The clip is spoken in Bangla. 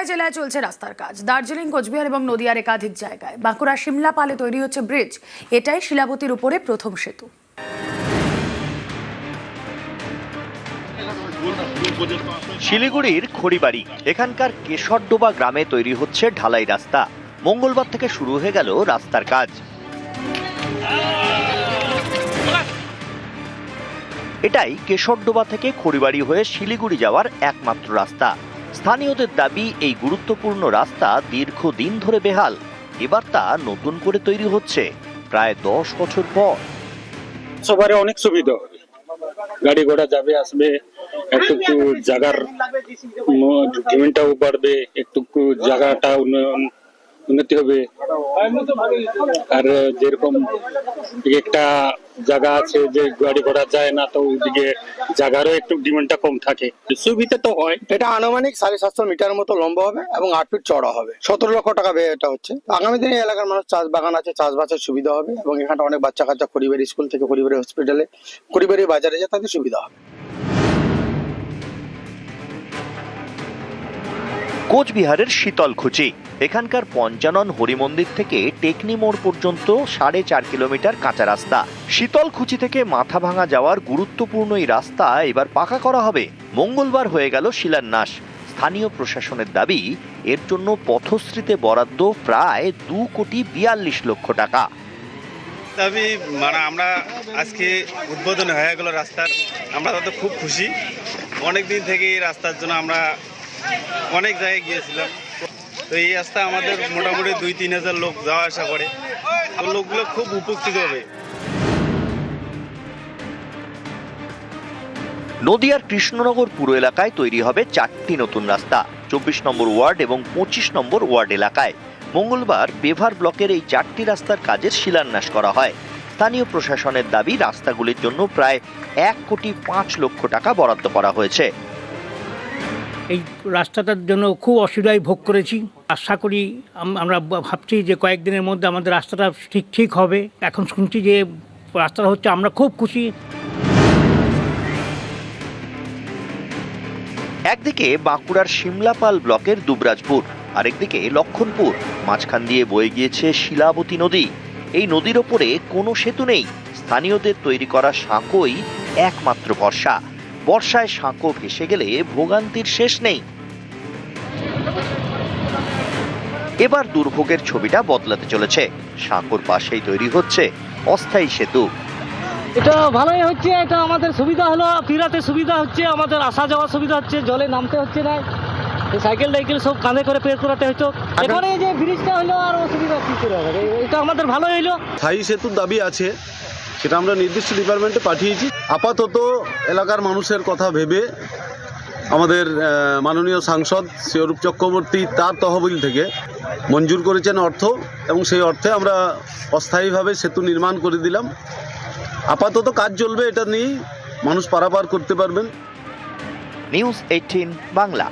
জেলায় চলছে রাস্তার কাজ। দার্জিলিং, কোচবিহার এবং নদিয়ার একাধিক জায়গায়, বাঁকুড়া সিমলাপালে তৈরি হচ্ছে ব্রিজ। এটাই শিলাবতীর উপরে প্রথম সেতু। শিলিগুড়ির খড়িবাড়ি এখানকার কেশরডোবা গ্রামে তৈরি হচ্ছে ঢালাই রাস্তা। মঙ্গলবার থেকে শুরু হয়ে গেল রাস্তার কাজ। এটাই কেশরডোবা থেকে খড়িবাড়ি হয়ে শিলিগুড়ি যাওয়ার একমাত্র রাস্তা। স্থানীয়দের দাবি, এই গুরুত্বপূর্ণ রাস্তা দীর্ঘদিন ধরে বেহাল। এবার তা নতুন করে তৈরি হচ্ছে প্রায় 10 বছর পর। সবারই অনেক সুবিধা হবে, গাড়ি ঘোড়া যাবে আসবে, একটু জায়গার ডিমান্ডটাও বাড়বে, একটু জায়গাটা উন্নতি হবে। আর যেরকম একটা জায়গা আছে যে গাড়ি ঘোড়া যায় না, তো ওইদিকে জায়গারও একটু ডিমান্ডটা কম থাকে। সুবিধা তো হয়। এটা আনুমানিক 750 মিটার মতো লম্বা হবে এবং 8 ফিট চড়া হবে। 17 লক্ষ টাকা ব্যয় এটা হচ্ছে। আগামী দিনে এলাকার মানুষ চাষ বাগান আছে, চাষবাসের সুবিধা হবে এবং এখানটা অনেক বাচ্চা কাচ্চা খড়িবাড়ি স্কুল থেকে খড়িবাড়ি হসপিটালে, খড়িবাড়ি বাজারে যায়, তাদের সুবিধা হবে। কোচবিহারের শীতলকুচি এখানকার পঞ্চানন হরিমন্দির থেকে টেকনি মোড় পর্যন্ত 4.5 কিলোমিটার কাঁচা রাস্তা। শীতলকুচি থেকে মাথাভাঙা যাওয়ার গুরুত্বপূর্ণ এই রাস্তা এবার পাকা করা হবে। মঙ্গলবার হয়ে গেল শিলান্যাস। স্থানীয় প্রশাসনের দাবি, এর জন্য পথশ্রীতে বরাদ্দ প্রায় 2,42,00,000 টাকা। দাবি আমরা আজকে উদ্বোধন হয়ে গেল রাস্তার, আমরা তাতে খুব খুশি। অনেকদিন থেকে এই রাস্তার জন্য আমরা অনেক জায়গায় গিয়েছিলাম। তো এই রাস্তা আমাদের মোটামুটি 2-3 হাজার লোক যাওয়া আসা করে, লোকগুলো খুব উপকৃত হবে। নদিয়ার কৃষ্ণনগর পুর এলাকায় তৈরি হবে 4টি নতুন রাস্তা, 24 নম্বর ওয়ার্ড এবং 25 নম্বর ওয়ার্ড এলাকায়। মঙ্গলবার বেভার ব্লকের এই 4টি রাস্তার কাজের শিলান্যাস করা হয়। স্থানীয় প্রশাসনের দাবি, রাস্তাগুলির জন্য প্রায় 1,05,00,000 টাকা বরাদ্দ করা হয়েছে। এই রাস্তাটার জন্য খুব অসুবিধায় ভোগ করেছি। আশা করি, আমরা ভাবছি যে কয়েকদিনের মধ্যে আমাদের রাস্তাটা ঠিক হবে। এখন শুনছি যে রাস্তাটা হচ্ছে, আমরা খুব খুশি। একদিকে বাঁকুড়ার সিমলাপাল ব্লকের দুবরাজপুর, আরেকদিকে লক্ষণপুর, মাঝখান দিয়ে বয়ে গিয়েছে শিলাবতী নদী। এই নদীর ওপরে কোনো সেতু নেই। স্থানীয়দের তৈরি করা সাঁকোই একমাত্র ভরসা। বর্ষায় সাঁকো ভেসে গেলে ভোগান্তির শেষ নেই। এবার দুর্ভোগের ছবিটা বদলাতে চলেছে। সাঁকোর পাশেই তৈরি হচ্ছে অস্থায়ী সেতু। এটা ভালোই হচ্ছে, এটা আমাদের সুবিধা হলো, ফিরাতে সুবিধা হচ্ছে, আমাদের আসা যাওয়ার সুবিধা হচ্ছে, জলে নামতে হচ্ছে না। সাইকেল সব কাঁধে করে পের করাতে হতো। এবারে যে ব্রিজটা হলো, আর অসুবিধা কি করে হবে, এটা আমাদের ভালো হইলো। স্থায়ী সেতুর দাবি আছে, সেটা আমরা নির্দিষ্ট ডিপার্টমেন্টে পাঠিয়েছি। আপাতত এলাকার মানুষের কথা ভেবে আমাদের মাননীয় সাংসদ শ্রীঅরূপ চক্রবর্তী তার তহবিল থেকে মঞ্জুর করেছেন অর্থ, এবং সেই অর্থে আমরা অস্থায়ীভাবে সেতু নির্মাণ করে দিলাম। আপাতত কাজ চলবে, এটা নিয়েই মানুষ পারাপার করতে পারবেন। নিউজ 18 বাংলা।